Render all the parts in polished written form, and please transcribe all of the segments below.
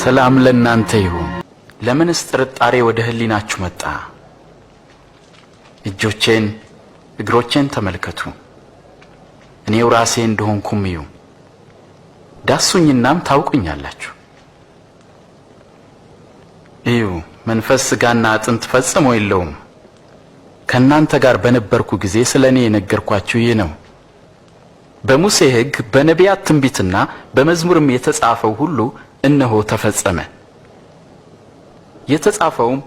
ሰላም ለእናንተ ይሁን። ለምንስ ጥርጣሬ ወደ ህሊናችሁ መጣ? እጆቼን እግሮቼን ተመልከቱ፣ እኔው ራሴ እንደሆንኩም እዩ። ዳሱኝናም ታውቁኛላችሁ። እዩ፣ መንፈስ ሥጋና አጥንት ፈጽሞ የለውም። ከእናንተ ጋር በነበርኩ ጊዜ ስለኔ የነገርኳችሁ ይህ ነው። በሙሴ ሕግ በነቢያት ትንቢትና በመዝሙርም የተጻፈው ሁሉ እነሆ ተፈጸመ። የተጻፈውም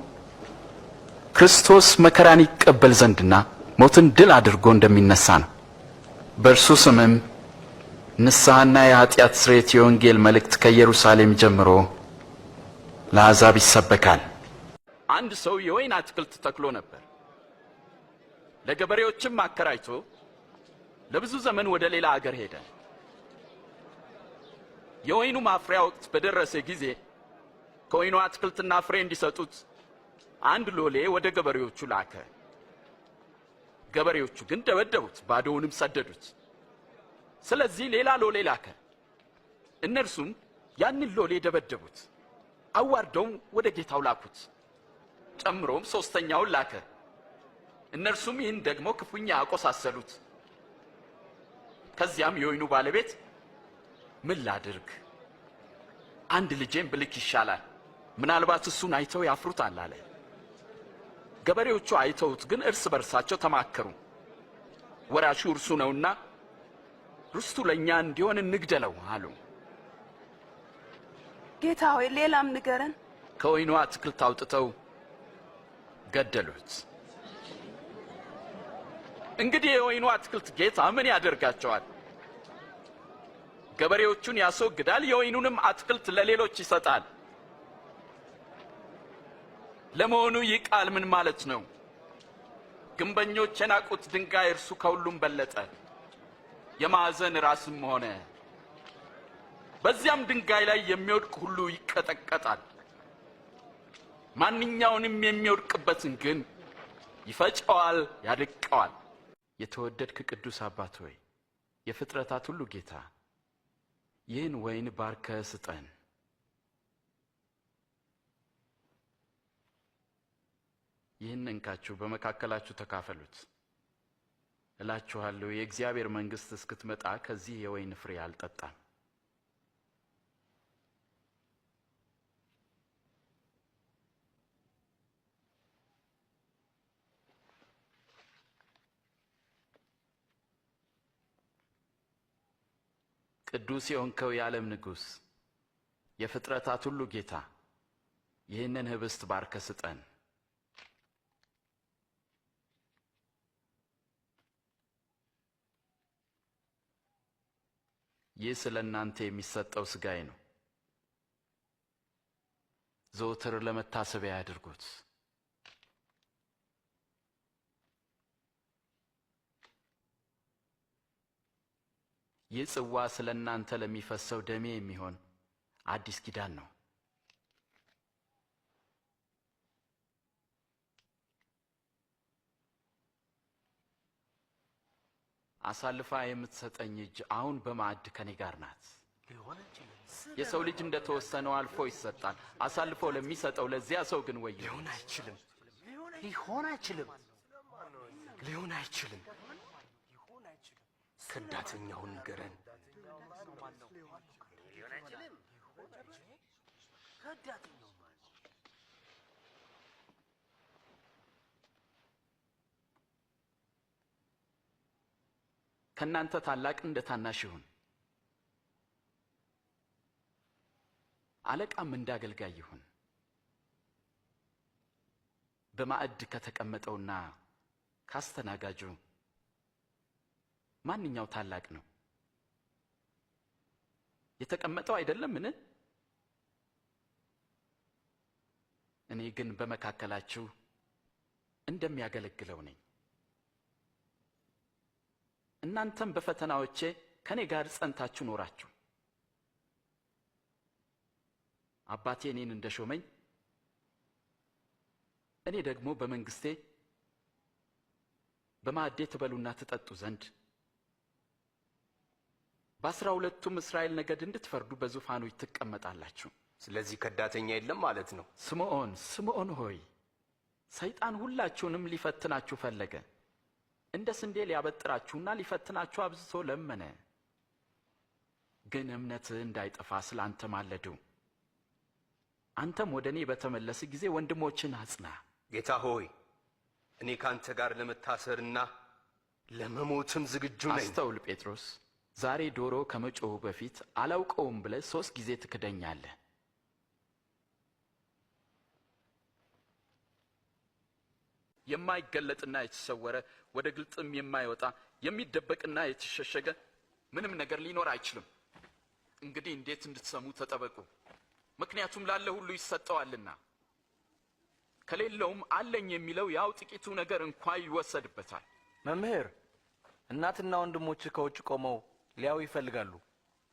ክርስቶስ መከራን ይቀበል ዘንድና ሞትን ድል አድርጎ እንደሚነሳ ነው። በእርሱ ስምም ንስሐና የኃጢአት ስርየት የወንጌል መልእክት ከኢየሩሳሌም ጀምሮ ለአሕዛብ ይሰበካል። አንድ ሰው የወይን አትክልት ተክሎ ነበር። ለገበሬዎችም አከራይቶ ለብዙ ዘመን ወደ ሌላ አገር ሄደ። የወይኑ ማፍሪያ ወቅት በደረሰ ጊዜ ከወይኑ አትክልትና ፍሬ እንዲሰጡት አንድ ሎሌ ወደ ገበሬዎቹ ላከ። ገበሬዎቹ ግን ደበደቡት፣ ባዶውንም ሰደዱት። ስለዚህ ሌላ ሎሌ ላከ። እነርሱም ያንን ሎሌ ደበደቡት፣ አዋርደውም ወደ ጌታው ላኩት። ጨምሮም ሶስተኛውን ላከ። እነርሱም ይህን ደግሞ ክፉኛ አቆሳሰሉት። ከዚያም የወይኑ ባለቤት ምን ላድርግ? አንድ ልጄን ብልክ ይሻላል፣ ምናልባት እሱን አይተው ያፍሩታል አለ። ገበሬዎቹ አይተውት ግን እርስ በርሳቸው ተማከሩ። ወራሹ እርሱ ነውና ርስቱ ለእኛ እንዲሆን እንግደለው አሉ። ጌታ ሆይ ሌላም ንገረን። ከወይኑ አትክልት አውጥተው ገደሉት። እንግዲህ የወይኑ አትክልት ጌታ ምን ያደርጋቸዋል? ገበሬዎቹን ያስወግዳል፣ የወይኑንም አትክልት ለሌሎች ይሰጣል። ለመሆኑ ይህ ቃል ምን ማለት ነው? ግንበኞች የናቁት ድንጋይ እርሱ ከሁሉም በለጠ፣ የማዕዘን ራስም ሆነ። በዚያም ድንጋይ ላይ የሚወድቅ ሁሉ ይቀጠቀጣል። ማንኛውንም የሚወድቅበትን ግን ይፈጨዋል፣ ያደቀዋል። የተወደድክ ቅዱስ አባት ሆይ፣ የፍጥረታት ሁሉ ጌታ፣ ይህን ወይን ባርከህ ስጠን። ይህን እንካችሁ በመካከላችሁ ተካፈሉት። እላችኋለሁ የእግዚአብሔር መንግሥት እስክትመጣ ከዚህ የወይን ፍሬ አልጠጣም። ቅዱስ የሆንከው የዓለም ንጉሥ፣ የፍጥረታት ሁሉ ጌታ፣ ይህንን ህብስት ባርከህ ስጠን። ይህ ስለ እናንተ የሚሰጠው ሥጋዬ ነው። ዘወትር ለመታሰቢያ ያድርጉት። ይህ ጽዋ ስለ እናንተ ለሚፈሰው ደሜ የሚሆን አዲስ ኪዳን ነው። አሳልፋ የምትሰጠኝ እጅ አሁን በማዕድ ከኔ ጋር ናት። የሰው ልጅ እንደተወሰነው አልፎ ይሰጣል። አሳልፎ ለሚሰጠው ለዚያ ሰው ግን ወዮ። ሊሆን አይችልም፣ ሊሆን አይችልም፣ ሊሆን አይችልም። ከዳተኛውን ንገረን። ከእናንተ ታላቅ እንደ ታናሽ ይሁን፣ አለቃም እንደ አገልጋይ ይሁን። በማዕድ ከተቀመጠውና ካስተናጋጁ ማንኛው ታላቅ ነው? የተቀመጠው አይደለምን? እኔ ግን በመካከላችሁ እንደሚያገለግለው ነኝ። እናንተም በፈተናዎቼ ከኔ ጋር ጸንታችሁ ኖራችሁ። አባቴ እኔን እንደሾመኝ እኔ ደግሞ በመንግስቴ በማዕዴ ትበሉና ትጠጡ ዘንድ በ12ቱም እስራኤል ነገድ እንድትፈርዱ በዙፋኖች ትቀመጣላችሁ። ስለዚህ ከዳተኛ የለም ማለት ነው። ስምዖን ሆይ ሰይጣን ሁላችሁንም ሊፈትናችሁ ፈለገ፣ እንደ ስንዴ ሊያበጥራችሁና ሊፈትናችሁ አብዝቶ ለመነ። ግን እምነትህ እንዳይጠፋ ስላንተ ማለዱ። አንተም ወደ እኔ በተመለስ ጊዜ ወንድሞችን አጽና። ጌታ ሆይ እኔ ካንተ ጋር ለመታሰርና ለመሞትም ዝግጁ ነኝ። አስተውል ጴጥሮስ፣ ዛሬ ዶሮ ከመጮሁ በፊት አላውቀውም ብለህ 3 ጊዜ ትክደኛለህ። የማይገለጥና የተሰወረ ወደ ግልጥም የማይወጣ የሚደበቅና የተሸሸገ ምንም ነገር ሊኖር አይችልም። እንግዲህ እንዴት እንድትሰሙ ተጠበቁ፣ ምክንያቱም ላለ ሁሉ ይሰጠዋልና፣ ከሌለውም አለኝ የሚለው ያው ጥቂቱ ነገር እንኳን ይወሰድበታል። መምህር፣ እናትና ወንድሞች ከውጭ ቆመው ሊያዩ ይፈልጋሉ።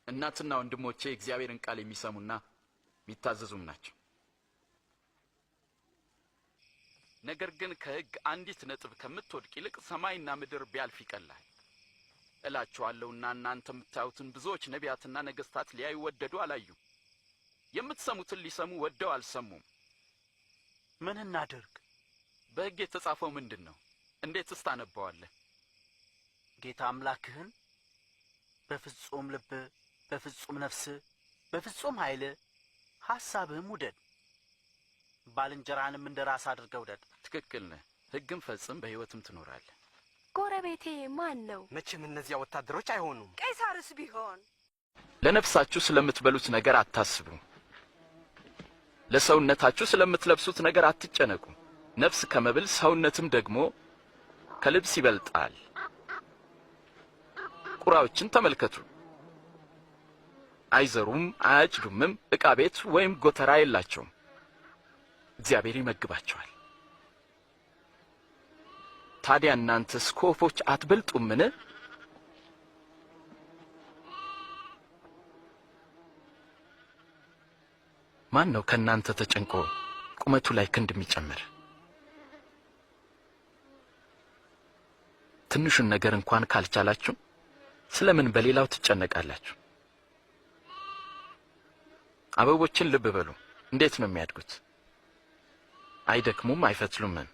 እናትና ወንድሞቼ እግዚአብሔርን ቃል የሚሰሙና የሚታዘዙም ናቸው። ነገር ግን ከሕግ አንዲት ነጥብ ከምትወድቅ ይልቅ ሰማይና ምድር ቢያልፍ ይቀላል እላችኋለሁና እናንተ የምታዩትን ብዙዎች ነቢያትና ነገሥታት ሊያዩ ወደዱ፣ አላዩ። የምትሰሙትን ሊሰሙ ወደው አልሰሙም። ምን እናድርግ? በሕግ የተጻፈው ምንድን ነው? እንዴትስ ታነበዋለህ? ጌታ አምላክህን በፍጹም ልብ፣ በፍጹም ነፍስ፣ በፍጹም ኃይል ሐሳብህም ውደድ፣ ባልንጀራንም እንደ ራስ አድርገህ ውደድ። ትክክል ነህ። ሕግም ፈጽም በሕይወትም ትኖራለህ። ጎረቤቴ ማን ነው? መቼም እነዚያ ወታደሮች አይሆኑም። ቄሳርስ ቢሆን ለነፍሳችሁ ስለምትበሉት ነገር አታስቡ፣ ለሰውነታችሁ ስለምትለብሱት ነገር አትጨነቁ። ነፍስ ከመብል ሰውነትም ደግሞ ከልብስ ይበልጣል። ቁራዎችን ተመልከቱ፣ አይዘሩም አያጭዱምም፣ ዕቃ ቤት ወይም ጎተራ የላቸውም፣ እግዚአብሔር ይመግባቸዋል። ታዲያ እናንተስ ከወፎች አትበልጡምን? ማን ነው ከእናንተ ተጨንቆ ቁመቱ ላይ ክንድ የሚጨምር? ትንሹን ነገር እንኳን ካልቻላችሁ ስለምን በሌላው ትጨነቃላችሁ? አበቦችን ልብ በሉ፣ እንዴት ነው የሚያድጉት? አይደክሙም፣ አይፈትሉምም።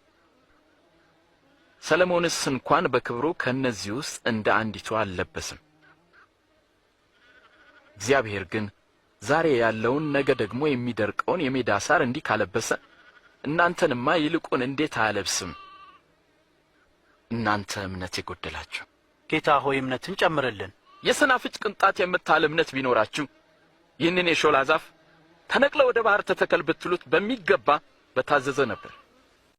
ሰለሞንስ እንኳን በክብሩ ከነዚህ ውስጥ እንደ አንዲቱ አልለበስም። እግዚአብሔር ግን ዛሬ ያለውን ነገ ደግሞ የሚደርቀውን የሜዳ ሳር እንዲህ ካለበሰ እናንተንማ ይልቁን እንዴት አያለብስም? እናንተ እምነት የጎደላችሁ። ጌታ ሆይ እምነትን ጨምርልን። የሰናፍጭ ቅንጣት የምታህል እምነት ቢኖራችሁ ይህንን የሾላ ዛፍ ተነቅለ ወደ ባህር ተተከል ብትሉት በሚገባ በታዘዘ ነበር።